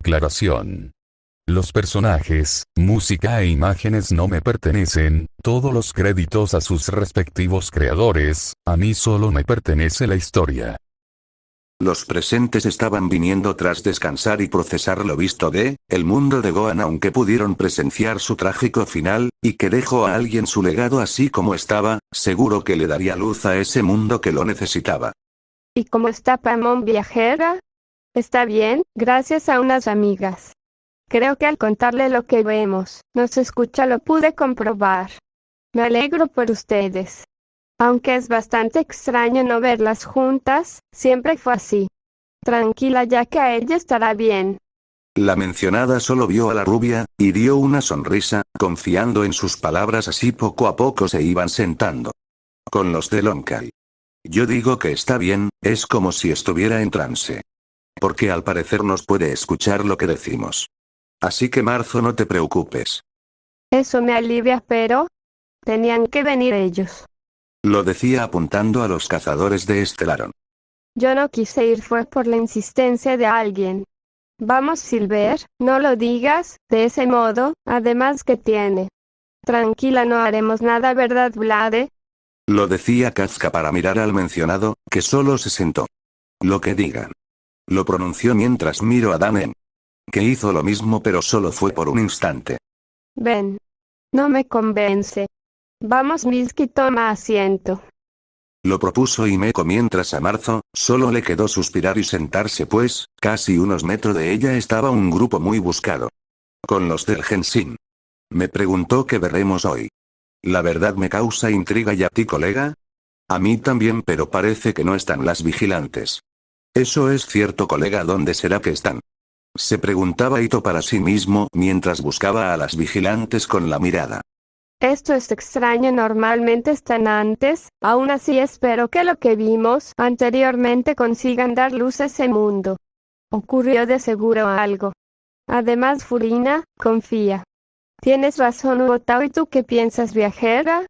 Aclaración. Los personajes, música e imágenes no me pertenecen, todos los créditos a sus respectivos creadores, a mí solo me pertenece la historia. Los presentes estaban viniendo tras descansar y procesar lo visto de el mundo de Gohan, aunque pudieron presenciar su trágico final, y que dejó a alguien su legado así como estaba, seguro que le daría luz a ese mundo que lo necesitaba. ¿Y cómo está Paimon viajera? Está bien, gracias a unas amigas. Creo que al contarle lo que vemos, nos escucha, lo pude comprobar. Me alegro por ustedes. Aunque es bastante extraño no verlas juntas, siempre fue así. Tranquila, ya que a ella estará bien. La mencionada solo vio a la rubia, y dio una sonrisa, confiando en sus palabras, así poco a poco se iban sentando. Con los de Lonkai. Yo digo que está bien, es como si estuviera en trance. Porque al parecer nos puede escuchar lo que decimos. Así que Marzo, no te preocupes. Eso me alivia, pero tenían que venir ellos. Lo decía apuntando a los cazadores de Estelaron. Yo no quise ir, fue por la insistencia de alguien. Vamos, Silver, no lo digas de ese modo, además que tiene. Tranquila, no haremos nada, ¿verdad, Vlade? Lo decía Kafka para mirar al mencionado, que solo se sentó. Lo que digan. Lo pronunció mientras miró a Danen. Que hizo lo mismo, pero solo fue por un instante. Ven. No me convence. Vamos, Mitsuki, toma asiento. Lo propuso Himeko mientras a Marzo, solo le quedó suspirar y sentarse, pues, casi unos metros de ella estaba un grupo muy buscado. Con los del Genshin. Me preguntó qué veremos hoy. La verdad me causa intriga, ¿y a ti, colega? A mí también, pero parece que no están las vigilantes. Eso es cierto, colega, ¿dónde será que están? Se preguntaba Ito para sí mismo mientras buscaba a las vigilantes con la mirada. Esto es extraño, normalmente están antes, aún así espero que lo que vimos anteriormente consigan dar luz a ese mundo. Ocurrió de seguro algo. Además, Furina, confía. Tienes razón, Uotao, ¿y tú qué piensas, viajera?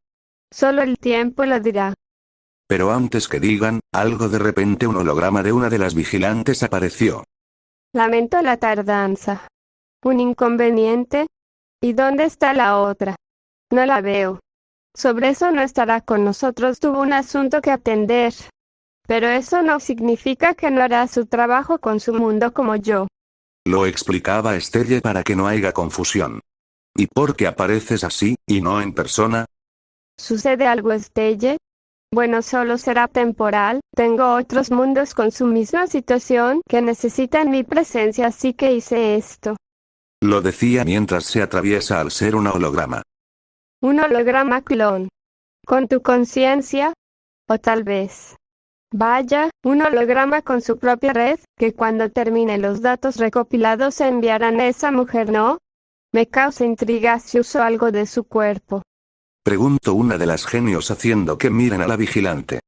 Solo el tiempo lo dirá. Pero antes que digan algo, de repente un holograma de una de las vigilantes apareció. Lamento la tardanza. ¿Un inconveniente? ¿Y dónde está la otra? No la veo. Sobre eso no estará con nosotros, tuvo un asunto que atender. Pero eso no significa que no hará su trabajo con su mundo como yo. Lo explicaba Estelle para que no haya confusión. ¿Y por qué apareces así, y no en persona? ¿Sucede algo, Estelle? Bueno, solo será temporal, tengo otros mundos con su misma situación que necesitan mi presencia, así que hice esto. Lo decía mientras se atraviesa al ser un holograma. Un holograma clon. ¿Con tu conciencia? O tal vez. Vaya, un holograma con su propia red, que cuando termine los datos recopilados se enviarán a esa mujer, ¿no? Me causa intriga si usó algo de su cuerpo. Preguntó una de las genios haciendo que miren a la vigilante.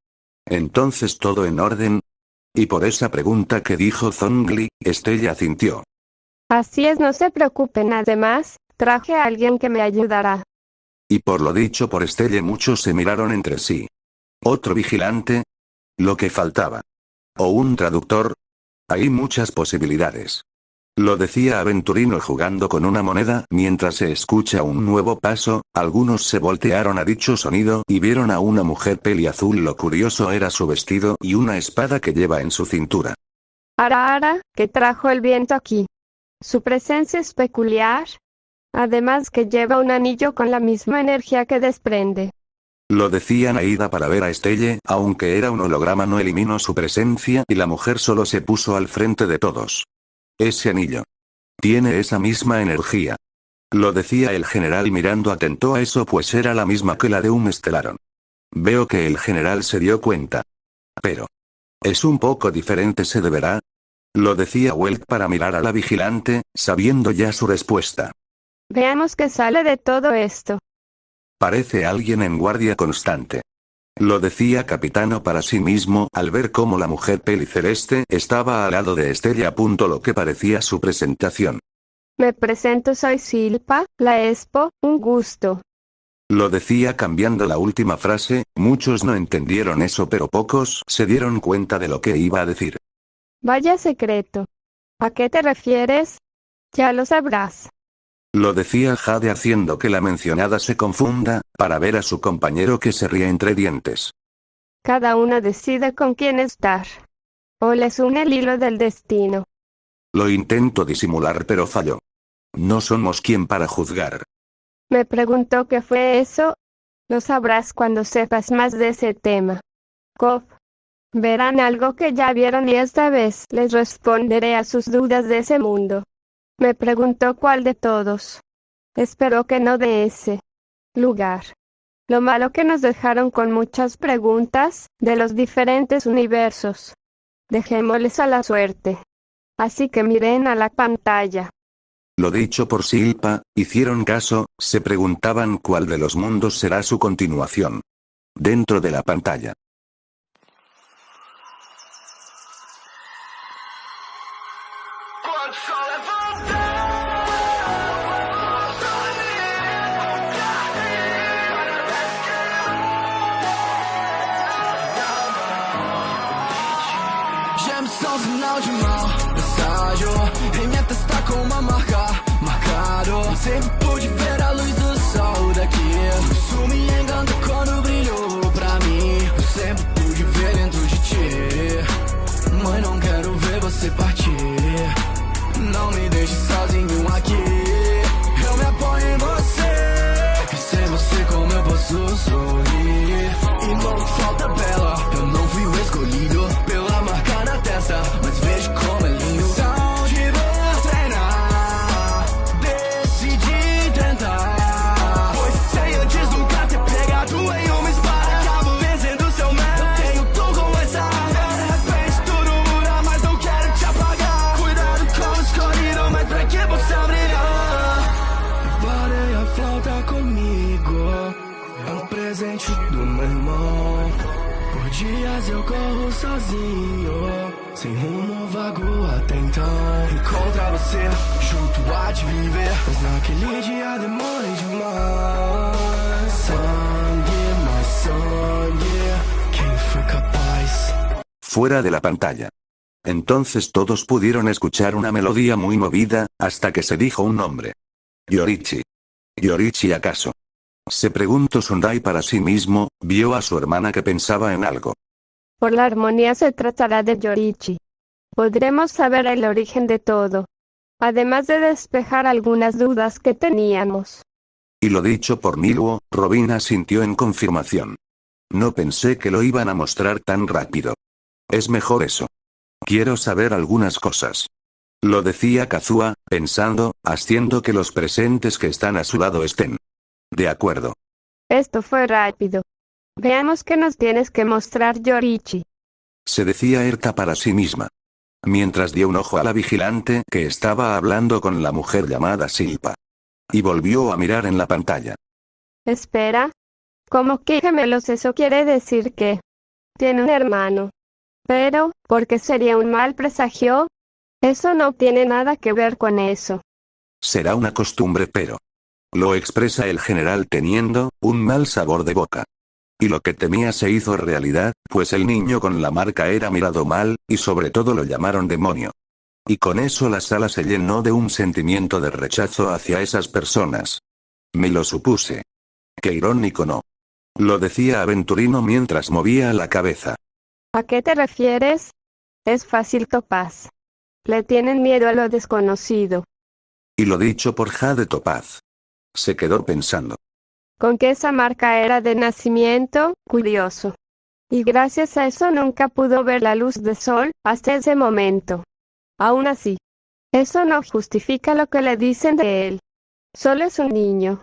¿Entonces todo en orden? Y por esa pregunta que dijo Zhongli, Estella asintió. Así es, no se preocupen, además, traje a alguien que me ayudará. Y por lo dicho por Estelle, muchos se miraron entre sí. ¿Otro vigilante? Lo que faltaba. ¿O un traductor? Hay muchas posibilidades. Lo decía Aventurino jugando con una moneda mientras se escucha un nuevo paso, algunos se voltearon a dicho sonido y vieron a una mujer peliazul. Lo curioso era su vestido y una espada que lleva en su cintura. Ara, que trajo el viento aquí. Su presencia es peculiar. Además que lleva un anillo con la misma energía que desprende. Lo decía Naida para ver a Estelle, aunque era un holograma no eliminó su presencia y la mujer solo se puso al frente de todos. Ese anillo. Tiene esa misma energía. Lo decía el general mirando atento a eso, pues era la misma que la de un Estelaron. Veo que el general se dio cuenta. Pero. Es un poco diferente, ¿se deberá? Lo decía Welt para mirar a la vigilante, sabiendo ya su respuesta. Veamos qué sale de todo esto. Parece alguien en guardia constante. Lo decía Capitano para sí mismo al ver cómo la mujer peliceleste estaba al lado de Estella. Lo que parecía su presentación. Me presento, soy Silpa, la Expo, un gusto. Lo decía cambiando la última frase, muchos no entendieron eso, pero pocos se dieron cuenta de lo que iba a decir. Vaya secreto. ¿A qué te refieres? Ya lo sabrás. Lo decía Jade haciendo que la mencionada se confunda, para ver a su compañero que se ríe entre dientes. Cada uno decide con quién estar. O les une el hilo del destino. Lo intento disimular pero falló. No somos quien para juzgar. Me preguntó qué fue eso. Lo sabrás cuando sepas más de ese tema. Cop. Verán algo que ya vieron y esta vez les responderé a sus dudas de ese mundo. Me preguntó cuál de todos. Espero que no de ese lugar. Lo malo que nos dejaron con muchas preguntas, de los diferentes universos. Dejémosles a la suerte. Así que miren a la pantalla. Lo dicho por Silpa, hicieron caso, se preguntaban cuál de los mundos será su continuación. Dentro de la pantalla. Gemstones sinal de mal, presságio. Em minha testa com uma marca, marcado. Sempre pude ver a luz do sol daqui. Isso me engana quando brilhou pra mim. Eu sempre pude ver dentro de ti. Mãe, não quero ver você partir. Não me deixe sozinho aqui. Eu me apoio em você. E sem você como eu posso sorrir. E não falta bela. Eu não fui o escolhido pela marca na testa, mas vejo como é lindo. São de vou treinar. Decidi tentar. Pois sem antes nunca ter pegado em uma espada. Acabo vencendo seu medo. Eu tenho tom com essa arma. De repente tudo muda, mas não quero te apagar. Cuidado com o escolhido, mas pra que você brilhar? Parei a flauta comigo. É um presente do meu irmão. Por dias eu corro sozinho, sem rumo vago até então. Encontrar você junto a te viver, mas naquele dia demorei demais. Sangue, mais sangue, quem foi capaz? Fuera de la pantalla. Entonces todos pudieron escuchar una melodía muy movida, hasta que se dijo un nombre. Yorichi. ¿Yorichi acaso? Se preguntó Sundai para sí mismo, vio a su hermana que pensaba en algo. Por la armonía se tratará de Yorichi. Podremos saber el origen de todo. Además de despejar algunas dudas que teníamos. Y lo dicho por Miluo, Robin sintió en confirmación. No pensé que lo iban a mostrar tan rápido. Es mejor eso. Quiero saber algunas cosas. Lo decía Kazuha, pensando, haciendo que los presentes que están a su lado estén de acuerdo. Esto fue rápido. Veamos qué nos tienes que mostrar, Yorichi. Se decía Erta para sí misma. Mientras dio un ojo a la vigilante que estaba hablando con la mujer llamada Silpa. Y volvió a mirar en la pantalla. Espera. ¿Cómo que gemelos? Eso quiere decir que tiene un hermano. Pero, ¿por qué sería un mal presagio? Eso no tiene nada que ver con eso. Será una costumbre, pero lo expresa el general teniendo un mal sabor de boca. Y lo que temía se hizo realidad, pues el niño con la marca era mirado mal, y sobre todo lo llamaron demonio. Y con eso la sala se llenó de un sentimiento de rechazo hacia esas personas. Me lo supuse. Qué irónico, ¿no? Lo decía Aventurino mientras movía la cabeza. ¿A qué te refieres? Es fácil, Topaz. Le tienen miedo a lo desconocido. Y lo dicho por Jade Topaz. Se quedó pensando. Con que esa marca era de nacimiento, curioso. Y gracias a eso nunca pudo ver la luz del sol, hasta ese momento. Aún así, eso no justifica lo que le dicen de él. Solo es un niño.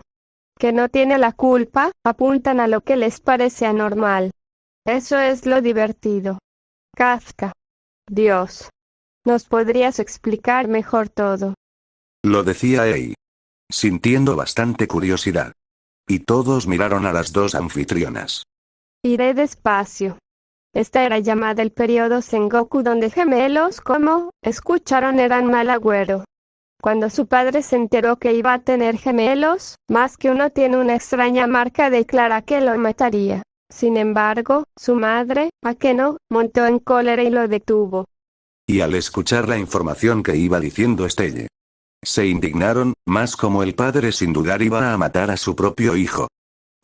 Que no tiene la culpa, apuntan a lo que les parece anormal. Eso es lo divertido. Kafka. Dios. ¿Nos podrías explicar mejor todo? Lo decía Ei. Sintiendo bastante curiosidad. Y todos miraron a las dos anfitrionas. Iré despacio. Esta era llamada el periodo Sengoku, donde gemelos como escucharon eran mal agüero. Cuando su padre se enteró que iba a tener gemelos, más que uno tiene una extraña marca, declara que lo mataría. Sin embargo, su madre, Akeno, montó en cólera y lo detuvo. Y al escuchar la información que iba diciendo Estelle, Se indignaron, más como el padre sin dudar iba a matar a su propio hijo.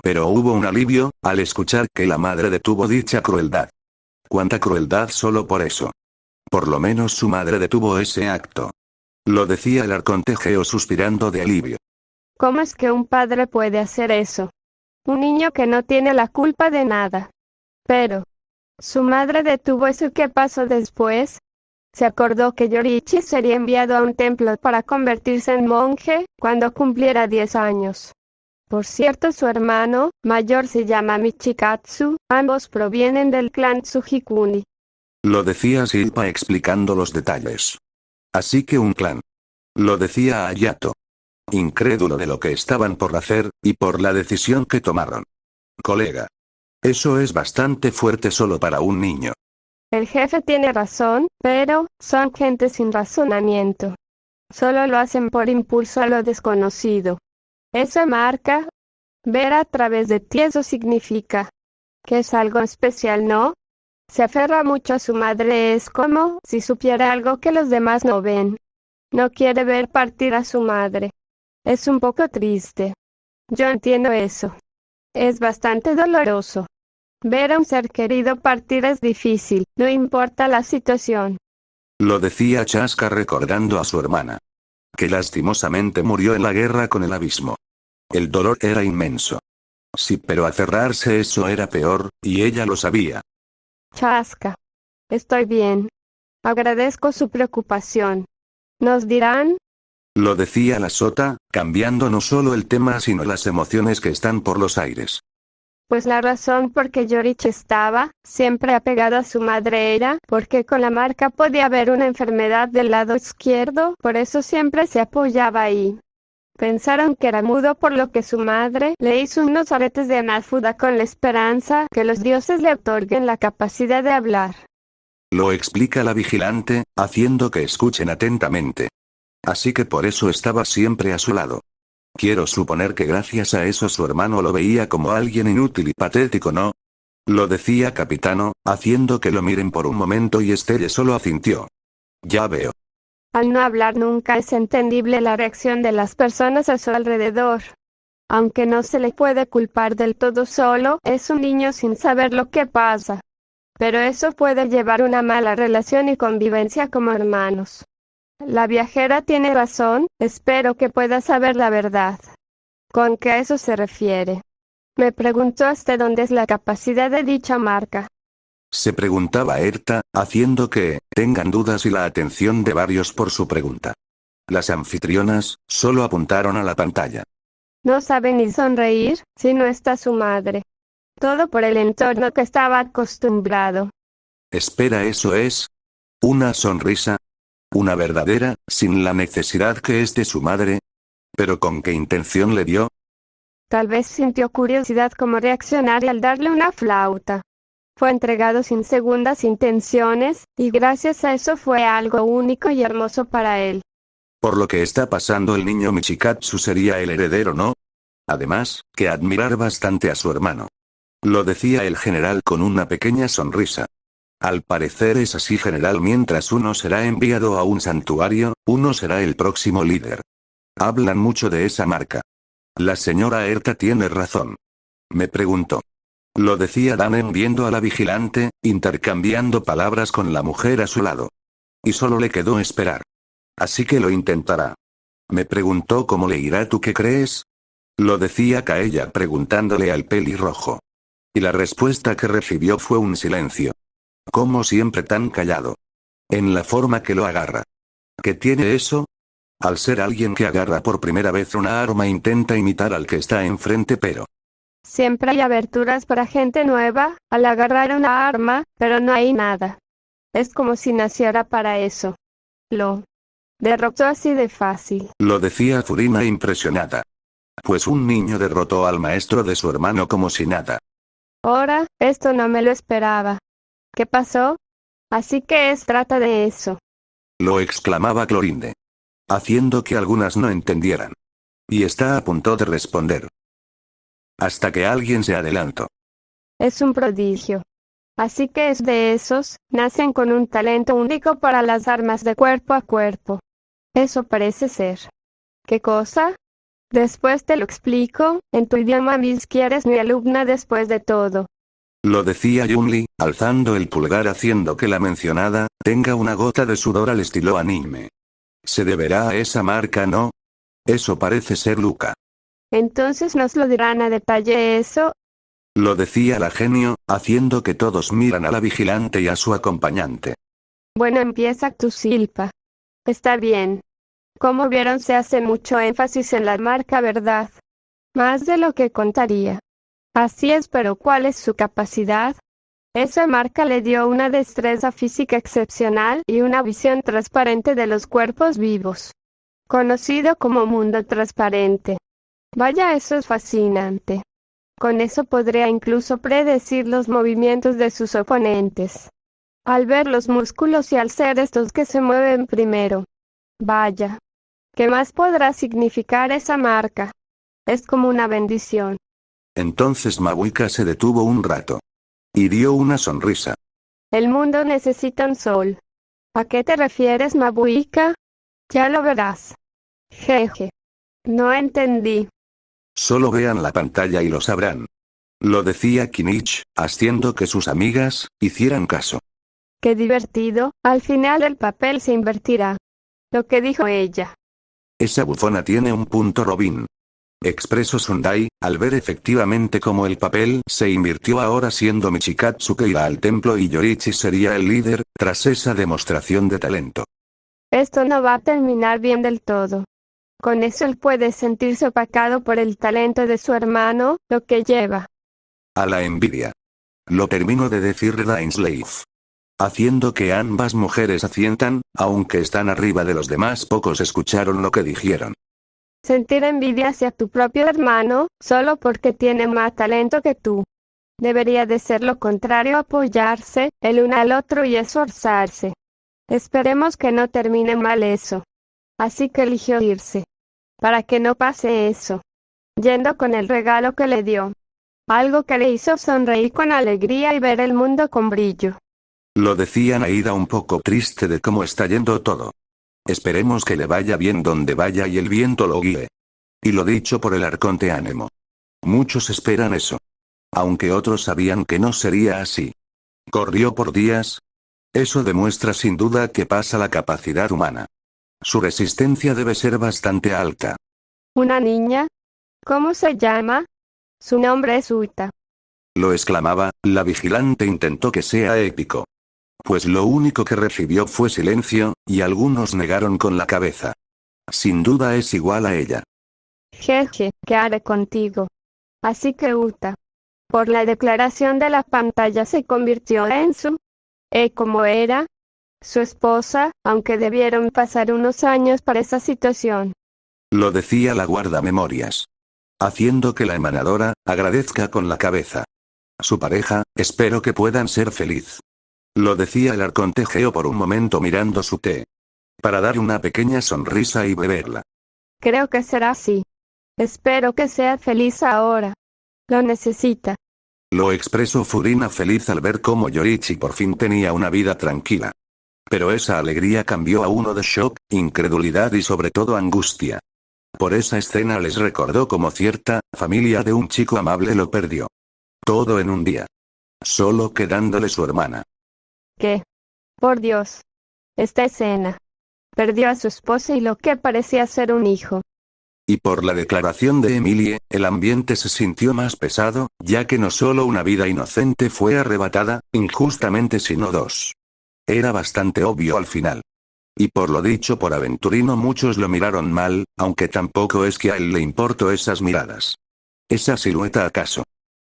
Pero hubo un alivio, al escuchar que la madre detuvo dicha crueldad. Cuánta crueldad solo por eso. Por lo menos su madre detuvo ese acto. Lo decía el arconte Geo suspirando de alivio. ¿Cómo es que un padre puede hacer eso? Un niño que no tiene la culpa de nada. Pero su madre detuvo eso. ¿Y qué pasó después? Se acordó que Yoriichi sería enviado a un templo para convertirse en monje cuando cumpliera 10 años. Por cierto, su hermano mayor se llama Michikatsu, ambos provienen del clan Tsujikuni. Lo decía Silpa explicando los detalles. Así que un clan. Lo decía Ayato. Incrédulo de lo que estaban por hacer, y por la decisión que tomaron. Colega. Eso es bastante fuerte solo para un niño. El jefe tiene razón, pero son gente sin razonamiento. Solo lo hacen por impulso a lo desconocido. Eso marca. Ver a través de ti, eso significa que es algo especial, ¿no? Se aferra mucho a su madre, es como si supiera algo que los demás no ven. No quiere ver partir a su madre. Es un poco triste. Yo entiendo eso. Es bastante doloroso. Ver a un ser querido partir es difícil, no importa la situación. Lo decía Chaska recordando a su hermana. Que lastimosamente murió en la guerra con el abismo. El dolor era inmenso. Sí, pero aferrarse eso era peor, y ella lo sabía. Chaska. Estoy bien. Agradezco su preocupación. ¿Nos dirán? Lo decía la sota, cambiando no solo el tema sino las emociones que están por los aires. Pues la razón por que Yoriichi estaba siempre apegado a su madre era porque con la marca podía haber una enfermedad del lado izquierdo, por eso siempre se apoyaba ahí. Pensaron que era mudo, por lo que su madre le hizo unos aretes de Anafuda con la esperanza que los dioses le otorguen la capacidad de hablar. Lo explica la vigilante, haciendo que escuchen atentamente. Así que por eso estaba siempre a su lado. Quiero suponer que gracias a eso su hermano lo veía como alguien inútil y patético, ¿no? Lo decía Capitano, haciendo que lo miren por un momento y Estelle solo asintió. Ya veo. Al no hablar nunca es entendible la reacción de las personas a su alrededor. Aunque no se le puede culpar del todo, solo es un niño sin saber lo que pasa. Pero eso puede llevar a una mala relación y convivencia como hermanos. La viajera tiene razón, espero que pueda saber la verdad. ¿Con qué a eso se refiere? Me preguntó hasta dónde es la capacidad de dicha marca. Se preguntaba Erta, haciendo que tengan dudas y la atención de varios por su pregunta. Las anfitrionas solo apuntaron a la pantalla. No sabe ni sonreír, si no está su madre. Todo por el entorno que estaba acostumbrado. Espera, ¿eso es? ¿Una sonrisa? ¿Una verdadera, sin la necesidad que es de su madre? ¿Pero con qué intención le dio? Tal vez sintió curiosidad cómo reaccionaría al darle una flauta. Fue entregado sin segundas intenciones, y gracias a eso fue algo único y hermoso para él. Por lo que está pasando el niño Michikatsu sería el heredero, ¿no? Además, que admirar bastante a su hermano. Lo decía el general con una pequeña sonrisa. Al parecer es así, general, mientras uno será enviado a un santuario, uno será el próximo líder. Hablan mucho de esa marca. La señora Erta tiene razón. Me preguntó. Lo decía Danen viendo a la vigilante, intercambiando palabras con la mujer a su lado. Y solo le quedó esperar. Así que lo intentará. Me preguntó cómo le irá, ¿tú qué crees? Lo decía Kaella preguntándole al pelirrojo. Y la respuesta que recibió fue un silencio. Como siempre tan callado. En la forma que lo agarra. ¿Qué tiene eso? Al ser alguien que agarra por primera vez una arma intenta imitar al que está enfrente, pero... Siempre hay aberturas para gente nueva, al agarrar una arma, pero no hay nada. Es como si naciera para eso. Lo derrotó así de fácil. Lo decía Furina impresionada. Pues un niño derrotó al maestro de su hermano como si nada. Ahora, esto no me lo esperaba. ¿Qué pasó? Así que trata de eso. Lo exclamaba Clorinde. Haciendo que algunas no entendieran. Y está a punto de responder. Hasta que alguien se adelantó. Es un prodigio. Así que es de esos, nacen con un talento único para las armas de cuerpo a cuerpo. Eso parece ser. ¿Qué cosa? Después te lo explico, en tu idioma Miski eres mi alumna después de todo. Lo decía Yunli, alzando el pulgar haciendo que la mencionada, tenga una gota de sudor al estilo anime. Se deberá a esa marca, ¿no? Eso parece ser Luca. Entonces nos lo dirán a detalle eso. Lo decía la genio, haciendo que todos miran a la vigilante y a su acompañante. Bueno, empieza tu silpa. Está bien. Como vieron, se hace mucho énfasis en la marca, ¿verdad? Más de lo que contaría. Así es, pero ¿cuál es su capacidad? Esa marca le dio una destreza física excepcional y una visión transparente de los cuerpos vivos. Conocido como mundo transparente. Vaya, eso es fascinante. Con eso podría incluso predecir los movimientos de sus oponentes. Al ver los músculos y al ser estos que se mueven primero. Vaya. ¿Qué más podrá significar esa marca? Es como una bendición. Entonces Mabuika se detuvo un rato. Y dio una sonrisa. El mundo necesita un sol. ¿A qué te refieres, Mabuika? Ya lo verás. Jeje. No entendí. Solo vean la pantalla y lo sabrán. Lo decía Kinich, haciendo que sus amigas hicieran caso. Qué divertido, al final el papel se invertirá. Lo que dijo ella. Esa bufona tiene un punto, Robin. Expresó Sundai, al ver efectivamente cómo el papel se invirtió ahora siendo Michikatsuke irá al templo y Yorichi sería el líder, tras esa demostración de talento. Esto no va a terminar bien del todo. Con eso él puede sentirse opacado por el talento de su hermano, lo que lleva a la envidia. Lo terminó de decir Rainslave. Haciendo que ambas mujeres asientan, aunque están arriba de los demás, pocos escucharon lo que dijeron. Sentir envidia hacia tu propio hermano, solo porque tiene más talento que tú. Debería de ser lo contrario, apoyarse, el uno al otro y esforzarse. Esperemos que no termine mal eso. Así que eligió irse. Para que no pase eso. Yendo con el regalo que le dio. Algo que le hizo sonreír con alegría y ver el mundo con brillo. Lo decía Naida un poco triste de cómo está yendo todo. Esperemos que le vaya bien donde vaya y el viento lo guíe. Y lo dicho por el arconte Anemo. Muchos esperan eso. Aunque otros sabían que no sería así. Corrió por días. Eso demuestra sin duda que pasa la capacidad humana. Su resistencia debe ser bastante alta. ¿Una niña? ¿Cómo se llama? Su nombre es Uta. Lo exclamaba, la vigilante intentó que sea épico. Pues lo único que recibió fue silencio, y algunos negaron con la cabeza. Sin duda es igual a ella. Jeje, ¿qué haré contigo? Así que Uta. Por la declaración de la pantalla se convirtió en su... ¿cómo era? Su esposa, aunque debieron pasar unos años para esa situación. Lo decía la guardamemorias. Haciendo que la emanadora agradezca con la cabeza. Su pareja, espero que puedan ser feliz. Lo decía el arconte Geo por un momento mirando su té. Para dar una pequeña sonrisa y beberla. Creo que será así. Espero que sea feliz ahora. Lo necesita. Lo expresó Furina feliz al ver cómo Yorichi por fin tenía una vida tranquila. Pero esa alegría cambió a uno de shock, incredulidad y sobre todo angustia. Por esa escena les recordó cómo cierta familia de un chico amable lo perdió. Todo en un día. Solo quedándole su hermana. ¿Qué? Por Dios. Esta escena. Perdió a su esposa y lo que parecía ser un hijo. Y por la declaración de Emilie, el ambiente se sintió más pesado, ya que no solo una vida inocente fue arrebatada, injustamente, sino dos. Era bastante obvio al final. Y por lo dicho por Aventurino muchos lo miraron mal, aunque tampoco es que a él le importó esas miradas. ¿Esa silueta acaso?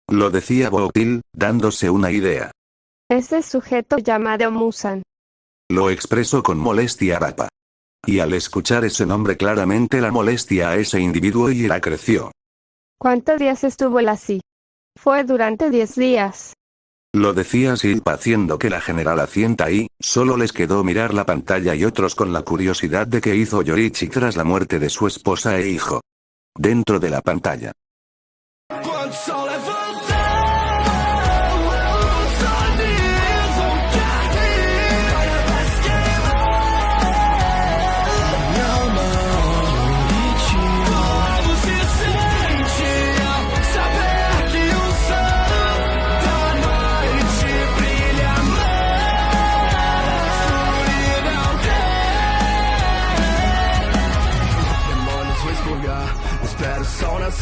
Lo decía Boutil, dándose una idea. Ese sujeto llamado Musan. Lo expresó con molestia Rapa. Y al escuchar ese nombre claramente la molestia a ese individuo y la creció. ¿Cuántos días estuvo él así? Fue durante 10 días. Lo decía Silpa haciendo que la general asienta ahí, solo les quedó mirar la pantalla y otros con la curiosidad de qué hizo Yorichi tras la muerte de su esposa e hijo. Dentro de la pantalla.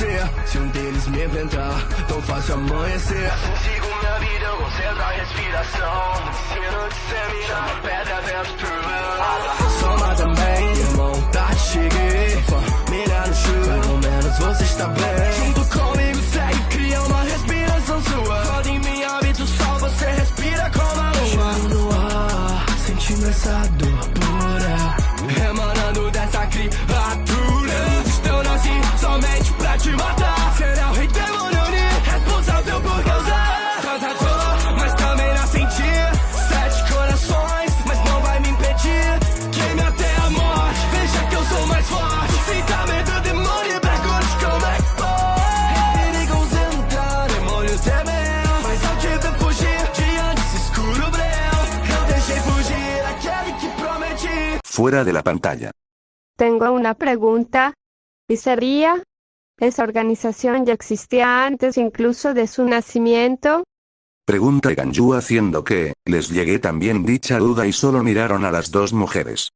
você. Se deles me enfrentar, tão fácil amanhecer. Sigo minha vida, eu concentro a respiração. Ensino de seminar, pedra dentro do soma também, irmão, tá, cheguei. Família no chão, pelo menos você está bem. Junto comigo, segue, cria uma respiração sua. Roda em mim, hábito só, você respira como a lua. No ar, sentindo essa dor pura, emanando dessa criatura. Eu nasci somente pra te matar. Será o rei demônio responsável por causar tanta dor, mas também na sentir. 7 corações, mas não vai me impedir. Queime até a morte, veja que eu sou mais forte. Sinta medo do demônio, pergunte como é que pode. Respire e concentra, demônio temeu. Mas ao te ver fugir, diante desse escuro breu, eu deixei fugir aquele que prometi. Fuera de la pantalla. Tengo una pregunta. ¿Y sería? ¿Esa organización ya existía antes incluso de su nacimiento? Pregunta Ganyu haciendo que les llegue también dicha duda y solo miraron a las dos mujeres.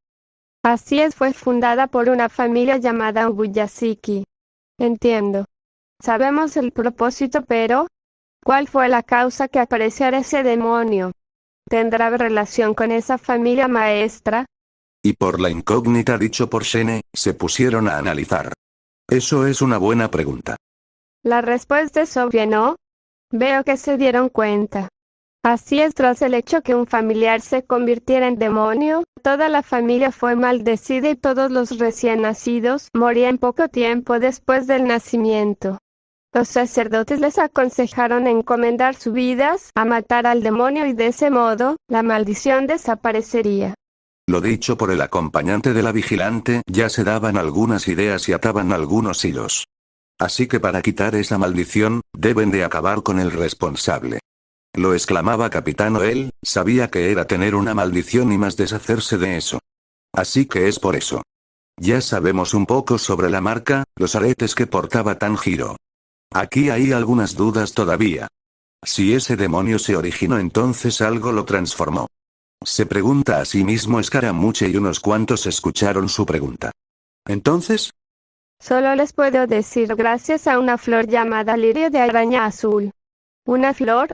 Así es, fue fundada por una familia llamada Ubuyasiki. Entiendo. Sabemos el propósito, pero ¿cuál fue la causa que apareciera ese demonio? ¿Tendrá relación con esa familia maestra? Y por la incógnita dicho por Shene, se pusieron a analizar. Eso es una buena pregunta. La respuesta es obvia, ¿no? Veo que se dieron cuenta. Así es, tras el hecho que un familiar se convirtiera en demonio, toda la familia fue maldecida y todos los recién nacidos morían poco tiempo después del nacimiento. Los sacerdotes les aconsejaron encomendar sus vidas a matar al demonio y de ese modo, la maldición desaparecería. Lo dicho por el acompañante de la vigilante, ya se daban algunas ideas y ataban algunos hilos. Así que para quitar esa maldición, deben de acabar con el responsable. Lo exclamaba Capitán Noel, sabía que era tener una maldición y más deshacerse de eso. Así que es por eso. Ya sabemos un poco sobre la marca, los aretes que portaba Tanjiro. Aquí hay algunas dudas todavía. Si ese demonio se originó, entonces algo lo transformó. Se pregunta a sí mismo Escaramuche y unos cuantos escucharon su pregunta. ¿Entonces? Solo les puedo decir gracias a una flor llamada lirio de araña azul. ¿Una flor?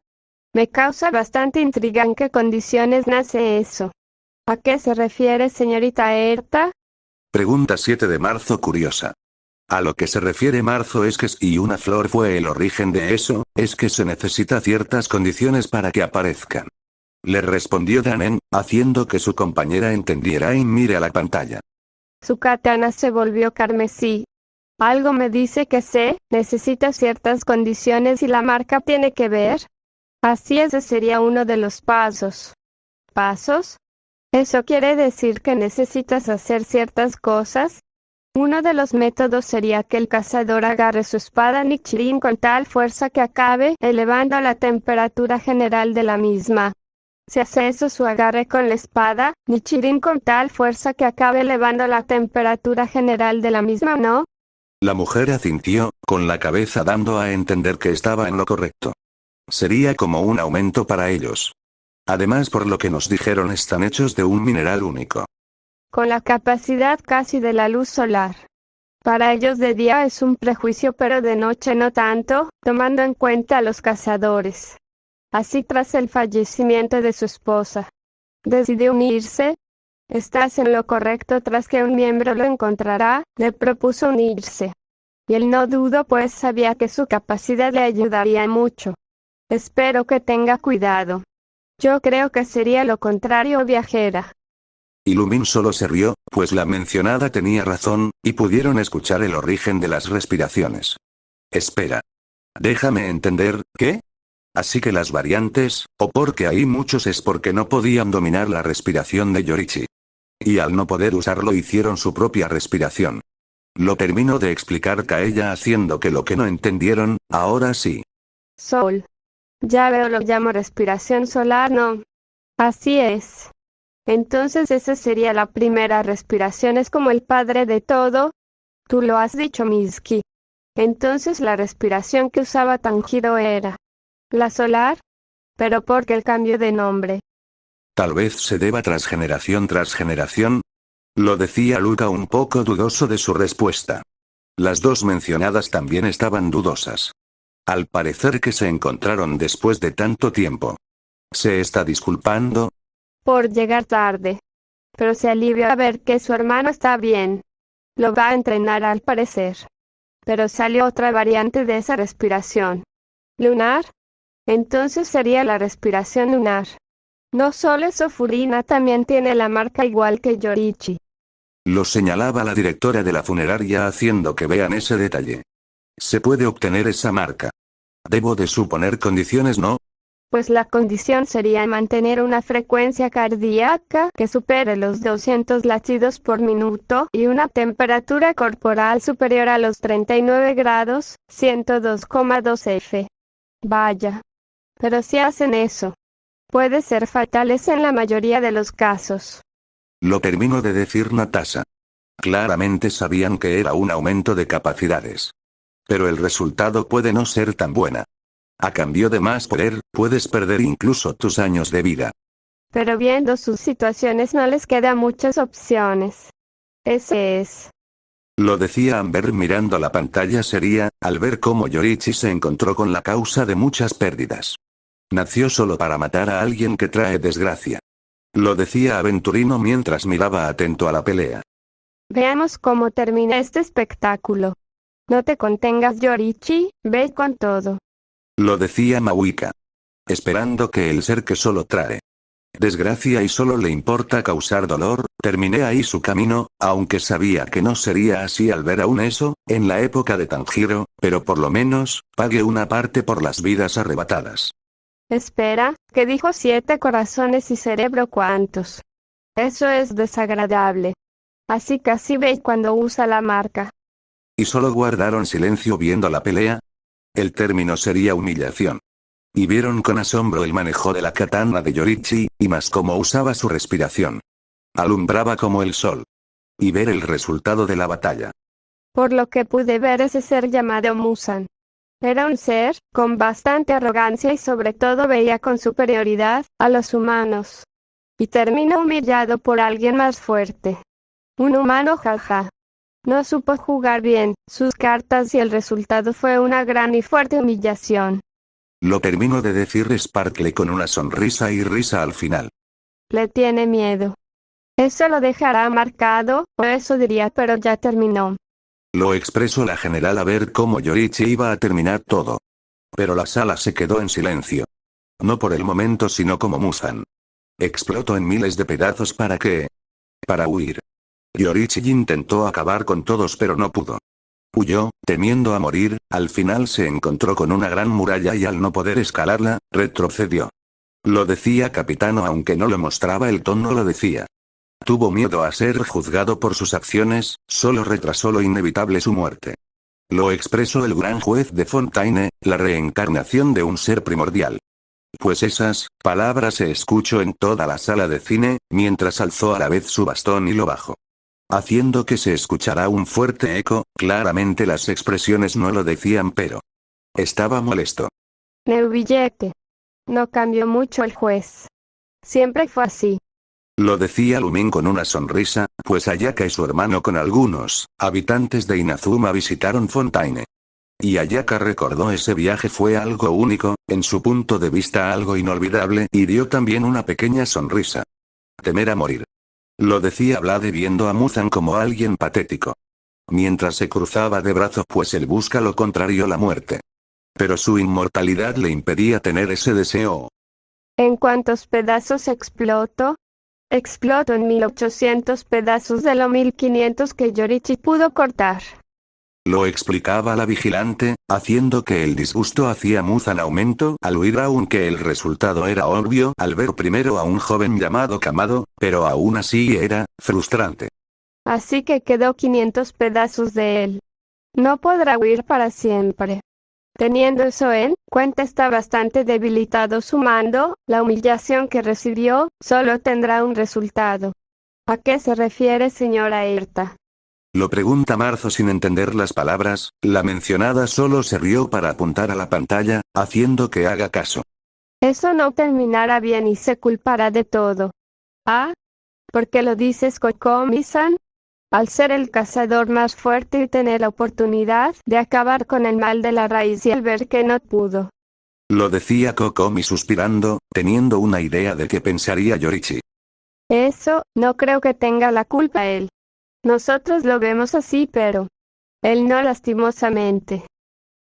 Me causa bastante intriga en qué condiciones nace eso. ¿A qué se refiere, señorita Erta? Pregunta 7 de marzo curiosa. A lo que se refiere Marzo es que si una flor fue el origen de eso, es que se necesita ciertas condiciones para que aparezcan. Le respondió Danen, haciendo que su compañera entendiera y mire a la pantalla. Su katana se volvió carmesí. Algo me dice que necesita ciertas condiciones y la marca tiene que ver. Así ese sería uno de los pasos. ¿Pasos? ¿Eso quiere decir que necesitas hacer ciertas cosas? Uno de los métodos sería que el cazador agarre su espada Nichirin con tal fuerza que acabe elevando la temperatura general de la misma. Si hace eso su agarre con la espada Nichirin con tal fuerza que acabe elevando la temperatura general de la misma, ¿no? La mujer asintió, con la cabeza dando a entender que estaba en lo correcto. Sería como un aumento para ellos. Además, por lo que nos dijeron, están hechos de un mineral único. Con la capacidad casi de la luz solar. Para ellos de día es un prejuicio, pero de noche no tanto, tomando en cuenta a los cazadores. Así, tras el fallecimiento de su esposa, decidió unirse. Estás en lo correcto, tras que un miembro lo encontrará, le propuso unirse. Y él no dudó, pues sabía que su capacidad le ayudaría mucho. Espero que tenga cuidado. Yo creo que sería lo contrario, viajera. Illumin solo se rió, pues la mencionada tenía razón, y pudieron escuchar el origen de las respiraciones. Espera. Déjame entender, ¿qué? Así que las variantes, o porque hay muchos, es porque no podían dominar la respiración de Yorichi. Y al no poder usarlo hicieron su propia respiración. Lo terminó de explicar Kaella, haciendo que lo que no entendieron, ahora sí. Sol. Ya veo, lo llamo respiración solar, ¿no? Así es. Entonces esa sería la primera respiración, es como el padre de todo. Tú lo has dicho, Mitsuki. Entonces la respiración que usaba Tanjiro era la solar. Pero ¿por qué el cambio de nombre? Tal vez se deba tras generación, lo decía Luca un poco dudoso de su respuesta. Las dos mencionadas también estaban dudosas. Al parecer que se encontraron después de tanto tiempo. ¿Se está disculpando? Por llegar tarde. Pero se alivia a ver que su hermano está bien. Lo va a entrenar al parecer. Pero salió otra variante de esa respiración. ¿Lunar? Entonces sería la respiración lunar. No solo eso, Furina también tiene la marca igual que Yorichi. Lo señalaba la directora de la funeraria haciendo que vean ese detalle. Se puede obtener esa marca. Debo de suponer condiciones, ¿no? Pues la condición sería mantener una frecuencia cardíaca que supere los 200 latidos por minuto y una temperatura corporal superior a los 39 grados, 102,2 F. Vaya. Pero si hacen eso, puede ser fatales en la mayoría de los casos. Lo terminó de decir Natasha. Claramente sabían que era un aumento de capacidades. Pero el resultado puede no ser tan buena. A cambio de más poder, puedes perder incluso tus años de vida. Pero viendo sus situaciones no les quedan muchas opciones. Ese es. Lo decía Amber mirando la pantalla seria, al ver cómo Yorichi se encontró con la causa de muchas pérdidas. Nació solo para matar a alguien que trae desgracia. Lo decía Aventurino mientras miraba atento a la pelea. Veamos cómo termina este espectáculo. No te contengas, Yorichi, ve con todo. Lo decía Mauika. Esperando que el ser que solo trae desgracia y solo le importa causar dolor, terminé ahí su camino, aunque sabía que no sería así al ver aún eso, en la época de Tanjiro, pero por lo menos, pague una parte por las vidas arrebatadas. Espera, que dijo 7 corazones y cerebro cuántos. Eso es desagradable. Así casi ve cuando usa la marca. ¿Y solo guardaron silencio viendo la pelea? El término sería humillación. Y vieron con asombro el manejo de la katana de Yorichi, y más cómo usaba su respiración. Alumbraba como el sol. Y ver el resultado de la batalla. Por lo que pude ver ese ser llamado Musan. Era un ser, con bastante arrogancia y sobre todo veía con superioridad, a los humanos. Y terminó humillado por alguien más fuerte. Un humano, jaja. No supo jugar bien sus cartas y el resultado fue una gran y fuerte humillación. Lo terminó de decir Sparkle con una sonrisa y risa al final. Le tiene miedo. Eso lo dejará marcado, o eso diría, pero ya terminó. Lo expresó la general a ver cómo Yorichi iba a terminar todo. Pero la sala se quedó en silencio. No por el momento sino como Muzan. Explotó en miles de pedazos ¿para qué? Para huir. Yorichi intentó acabar con todos pero no pudo. Huyó, temiendo a morir, al final se encontró con una gran muralla y al no poder escalarla, retrocedió. Lo decía Capitano aunque no lo mostraba el tono lo decía. Tuvo miedo a ser juzgado por sus acciones, solo retrasó lo inevitable su muerte. Lo expresó el gran juez de Fontaine, la reencarnación de un ser primordial. Pues esas palabras se escuchó en toda la sala de cine, mientras alzó a la vez su bastón y lo bajó. Haciendo que se escuchara un fuerte eco, claramente las expresiones no lo decían pero estaba molesto. Neubillete. No cambió mucho el juez. Siempre fue así. Lo decía Lumin con una sonrisa, pues Ayaka y su hermano con algunos habitantes de Inazuma visitaron Fontaine. Y Ayaka recordó ese viaje fue algo único, en su punto de vista algo inolvidable, y dio también una pequeña sonrisa. Temer a morir. Lo decía Blade viendo a Muzan como alguien patético. Mientras se cruzaba de brazos pues él busca lo contrario la muerte. Pero su inmortalidad le impedía tener ese deseo. ¿En cuántos pedazos explotó? Explotó en 1800 pedazos de los 1500 que Yorichi pudo cortar. Lo explicaba la vigilante, haciendo que el disgusto hacia Muzan aumento al huir aunque el resultado era obvio al ver primero a un joven llamado Kamado, pero aún así era frustrante. Así que quedó 500 pedazos de él. No podrá huir para siempre. Teniendo eso en cuenta está bastante debilitado su mando, la humillación que recibió, solo tendrá un resultado. ¿A qué se refiere señora Erta? Lo pregunta Marzo sin entender las palabras, la mencionada solo se rió para apuntar a la pantalla, haciendo que haga caso. Eso no terminará bien y se culpará de todo. ¿Ah? ¿Por qué lo dices Kokomi-san? al ser el cazador más fuerte y tener la oportunidad de acabar con el mal de la raíz y al ver que no pudo. Lo decía Kokomi suspirando, teniendo una idea de qué pensaría Yorichi. Eso, no creo que tenga la culpa él. Nosotros lo vemos así pero él no lastimosamente.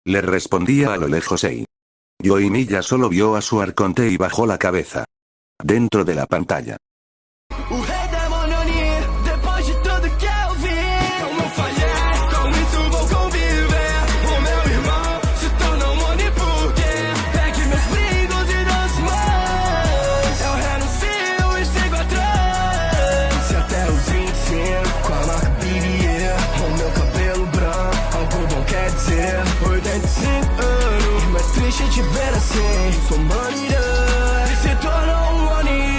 Le respondía a lo lejos Ei. Yoimiya solo vio a su arconte y bajó la cabeza. Dentro de la pantalla. O rei demônio Oni, depois de tudo que eu vi, como falhei, com isso vou conviver. O meu irmão se torna Oni porque pegue meus brincos e das mãos. Eu renuncio e sigo atrás. E até os 25, com a marca BBE, o meu cabelo branco, algo bom quer dizer. 85 anos, mas triste te ver assim. Sou maneira e se tornou Oni.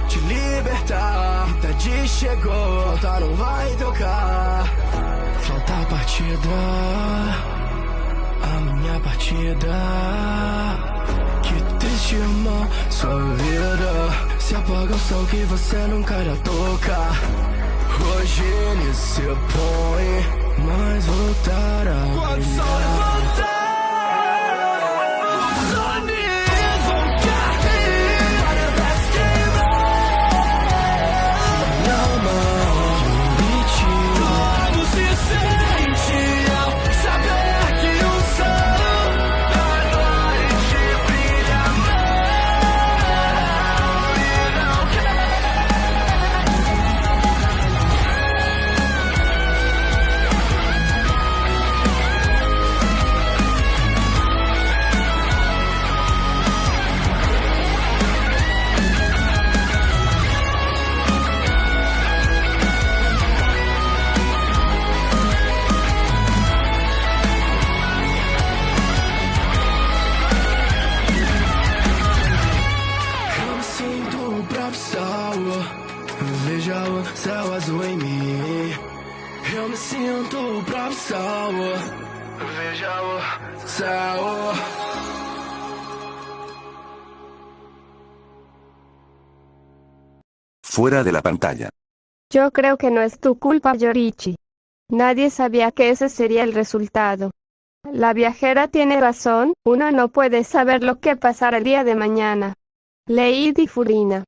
Te libertar, idade chegou, falta não vai tocar. Falta a partida, a minha partida. Que triste, irmão, sua vida se apaga o som que você nunca irá tocar. Hoje ele se põe, mas voltará. Quando o sol levantar, os sonhos vão cair para trás queimar. Como se sente ao saber que o sol da noite brilha mal e não eu me sinto o próprio sol. Veja o céu azul em mim. Eu me sinto o próprio sol. Veja o céu. Fuera de la pantalla. Yo creo que no es tu culpa, Yorichi. Nadie sabía que ese sería el resultado. La viajera tiene razón, uno no puede saber lo que pasará el día de mañana. Lady Furina.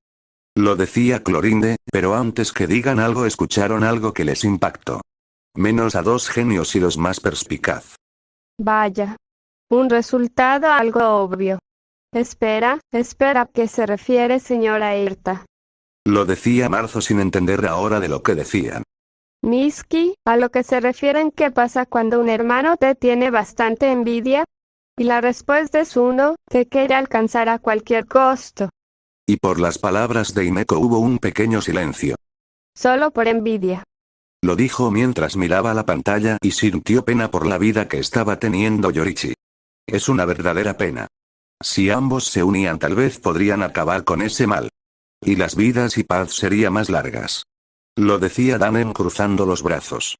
Lo decía Clorinde, pero antes que digan algo escucharon algo que les impactó. Menos a dos genios y los más perspicaz. Vaya. Un resultado algo obvio. Espera, ¿a qué se refiere, señora Erta? Lo decía Marzo sin entender ahora de lo que decían. Miski, a lo que se refieren qué pasa cuando un hermano te tiene bastante envidia. Y la respuesta es uno, que quiere alcanzar a cualquier costo. Y por las palabras de Himeko hubo un pequeño silencio. Solo por envidia. Lo dijo mientras miraba la pantalla y sintió pena por la vida que estaba teniendo Yorichi. Es una verdadera pena. Si ambos se unían tal vez podrían acabar con ese mal. Y las vidas y paz serían más largas. Lo decía Danen cruzando los brazos.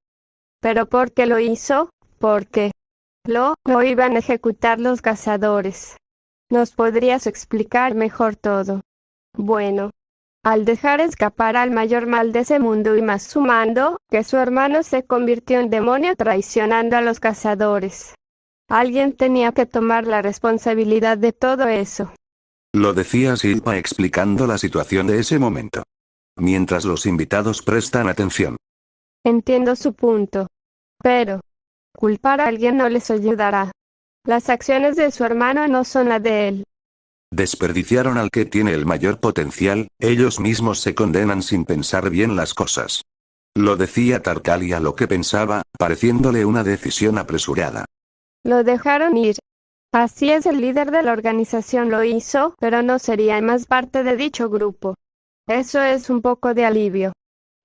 ¿Pero por qué lo hizo? Porque lo iban a ejecutar los cazadores. ¿Nos podrías explicar mejor todo? Bueno. Al dejar escapar al mayor mal de ese mundo y más sumando, que su hermano se convirtió en demonio traicionando a los cazadores. Alguien tenía que tomar la responsabilidad de todo eso. Lo decía Silpa explicando la situación de ese momento. Mientras los invitados prestan atención. Entiendo su punto. Pero culpar a alguien no les ayudará. Las acciones de su hermano no son las de él. Desperdiciaron al que tiene el mayor potencial, ellos mismos se condenan sin pensar bien las cosas. Lo decía Tartaglia lo que pensaba, pareciéndole una decisión apresurada. Lo dejaron ir. Así es, el líder de la organización lo hizo, pero no sería más parte de dicho grupo. Eso es un poco de alivio.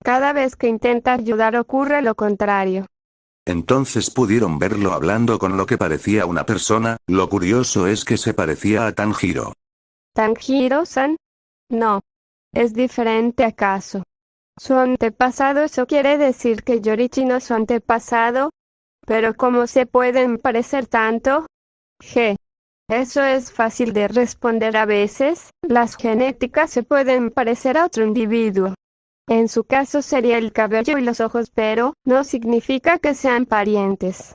Cada vez que intenta ayudar ocurre lo contrario. Entonces pudieron verlo hablando con lo que parecía una persona, lo curioso es que se parecía a Tanjiro. ¿Tanjiro-san? No. ¿Es diferente acaso? ¿Su antepasado? ¿Eso quiere decir que Yorichi no es su antepasado? ¿Pero cómo se pueden parecer tanto? Eso es fácil de responder a veces, las genéticas se pueden parecer a otro individuo. En su caso sería el cabello y los ojos, pero no significa que sean parientes.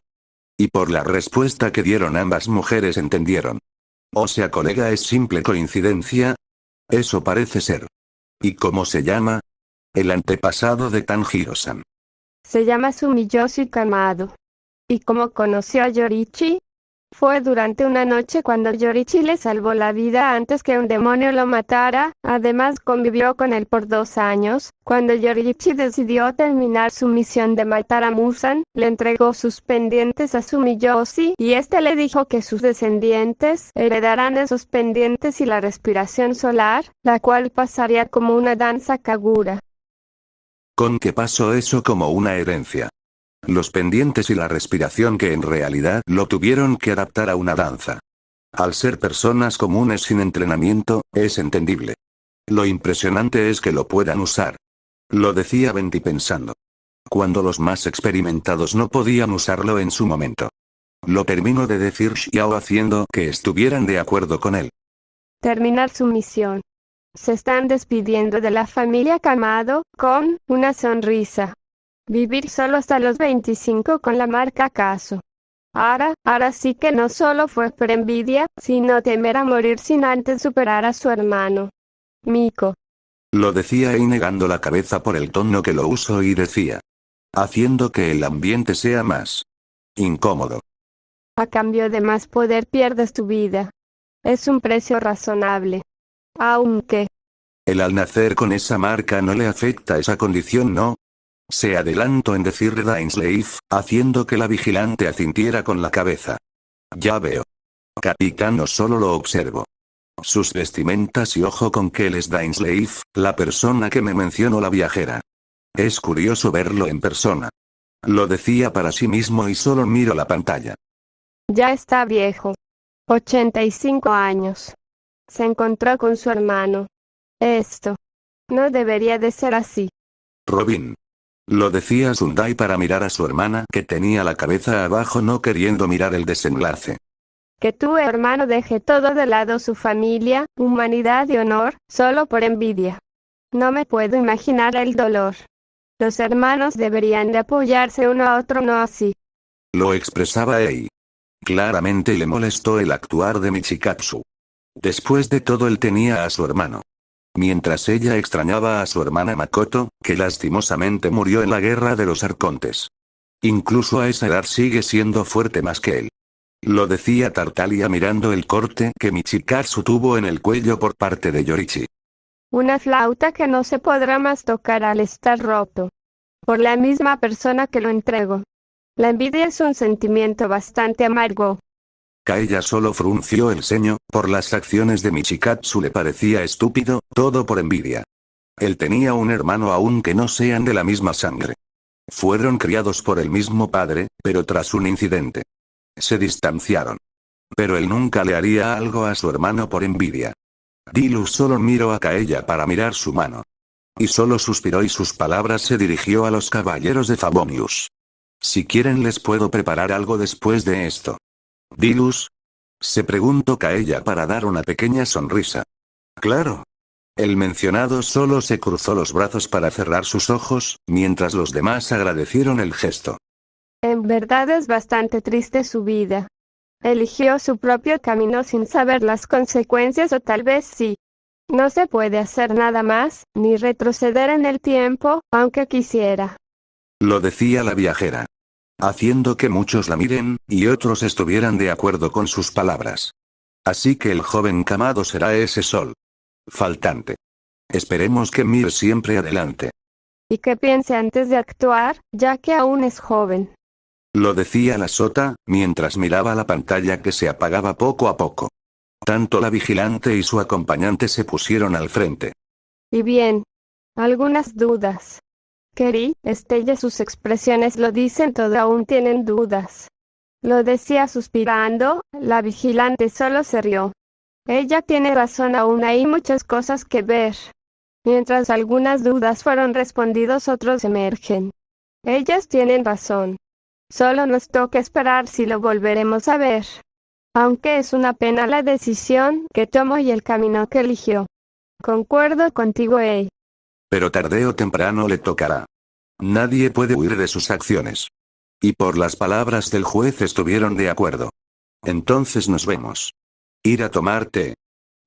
Y por la respuesta que dieron ambas mujeres entendieron. O sea, colega, ¿es simple coincidencia? Eso parece ser. ¿Y cómo se llama? El antepasado de Tanjiro-san. Se llama Sumiyoshi Kamado. ¿Y cómo conoció a Yorichi? Fue durante una noche cuando Yorichi le salvó la vida antes que un demonio lo matara. Además convivió con él por 2 años. Cuando Yorichi decidió terminar su misión de matar a Musan, le entregó sus pendientes a Sumiyoshi y este le dijo que sus descendientes heredarán esos pendientes y la respiración solar, la cual pasaría como una danza Kagura. ¿Con qué pasó eso como una herencia? Los pendientes y la respiración que en realidad lo tuvieron que adaptar a una danza. Al ser personas comunes sin entrenamiento, es entendible. Lo impresionante es que lo puedan usar. Lo decía Venti pensando. Cuando los más experimentados no podían usarlo en su momento. Lo terminó de decir Xiao haciendo que estuvieran de acuerdo con él. Terminar su misión. Se están despidiendo de la familia Kamado, con una sonrisa. Vivir solo hasta los 25 con la marca Kaso. Ahora sí que no solo fue por envidia, sino temer a morir sin antes superar a su hermano. Miko. Lo decía y negando la cabeza por el tono que lo usó y decía. Haciendo que el ambiente sea más incómodo. A cambio de más poder pierdes tu vida. Es un precio razonable. Aunque El al nacer con esa marca no le afecta esa condición, ¿no? Se adelantó en decirle Dainslave, haciendo que la vigilante asintiera con la cabeza. Ya veo. Capitán, no solo lo observo. Sus vestimentas y ojo con que él es Dainslave, la persona que me mencionó la viajera. Es curioso verlo en persona. Lo decía para sí mismo y solo miro la pantalla. ya está viejo. 85 años. Se encontró con su hermano. Esto no debería de ser así. Robin. Lo decía Sundai para mirar a su hermana que tenía la cabeza abajo no queriendo mirar el desenlace. Que tu hermano deje todo de lado, su familia, humanidad y honor, solo por envidia. No me puedo imaginar el dolor. Los hermanos deberían de apoyarse uno a otro, no así. Lo expresaba Ei. Claramente le molestó el actuar de Michikatsu. Después de todo él tenía a su hermano. Mientras ella extrañaba a su hermana Makoto, que lastimosamente murió en la guerra de los arcontes. Incluso a esa edad sigue siendo fuerte más que él. Lo decía Tartaglia mirando el corte que Michikatsu tuvo en el cuello por parte de Yorichi. Una flauta que no se podrá más tocar al estar roto. Por la misma persona que lo entregó. La envidia es un sentimiento bastante amargo. Kaella solo frunció el ceño, por las acciones de Michikatsu le parecía estúpido, todo por envidia. Él tenía un hermano aún que no sean de la misma sangre. Fueron criados por el mismo padre, pero tras un incidente. Se distanciaron. Pero él nunca le haría algo a su hermano por envidia. Dilus solo miró a Kaella para mirar su mano. Y solo suspiró y sus palabras se dirigió a los caballeros de Favonius. Si quieren les puedo preparar algo después de esto. ¿Dilus? Se preguntó Kaella para dar una pequeña sonrisa. Claro. El mencionado solo se cruzó los brazos para cerrar sus ojos, mientras los demás agradecieron el gesto. En verdad es bastante triste su vida. Eligió su propio camino sin saber las consecuencias, o tal vez sí. No se puede hacer nada más, ni retroceder en el tiempo, aunque quisiera. Lo decía la viajera. Haciendo que muchos la miren, y otros estuvieran de acuerdo con sus palabras. Así que el joven Kamado será ese sol faltante. Esperemos que mire siempre adelante. Y que piense antes de actuar, ya que aún es joven. Lo decía la sota, mientras miraba la pantalla que se apagaba poco a poco. Tanto la vigilante y su acompañante se pusieron al frente. Y bien. Algunas dudas. Keri, Estella, sus expresiones lo dicen todo, aún tienen dudas. Lo decía suspirando, la vigilante solo se rió. Ella tiene razón, aún hay muchas cosas que ver. Mientras algunas dudas fueron respondidas, otros emergen. Ellas tienen razón. Solo nos toca esperar si lo volveremos a ver. Aunque es una pena la decisión que tomó y el camino que eligió. Concuerdo contigo, Ei. Pero tarde o temprano le tocará. Nadie puede huir de sus acciones. Y por las palabras del juez estuvieron de acuerdo. Entonces nos vemos. Ir a tomar té.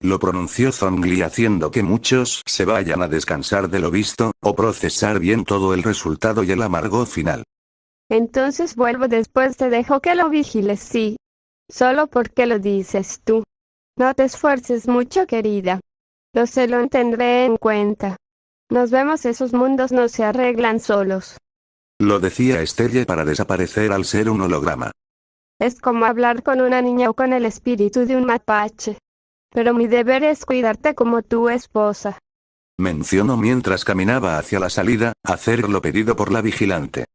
Lo pronunció Zhongli haciendo que muchos se vayan a descansar de lo visto, o procesar bien todo el resultado y el amargo final. Entonces vuelvo después, te dejo que lo vigiles, sí. Solo porque lo dices tú. No te esfuerces mucho, querida. Lo sé, lo tendré en cuenta. Nos vemos, esos mundos no se arreglan solos. Lo decía Estelle para desaparecer al ser un holograma. Es como hablar con una niña o con el espíritu de un mapache. Pero mi deber es cuidarte como tu esposa. Mencionó mientras caminaba hacia la salida, hacer lo pedido por la vigilante.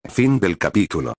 Fin del capítulo.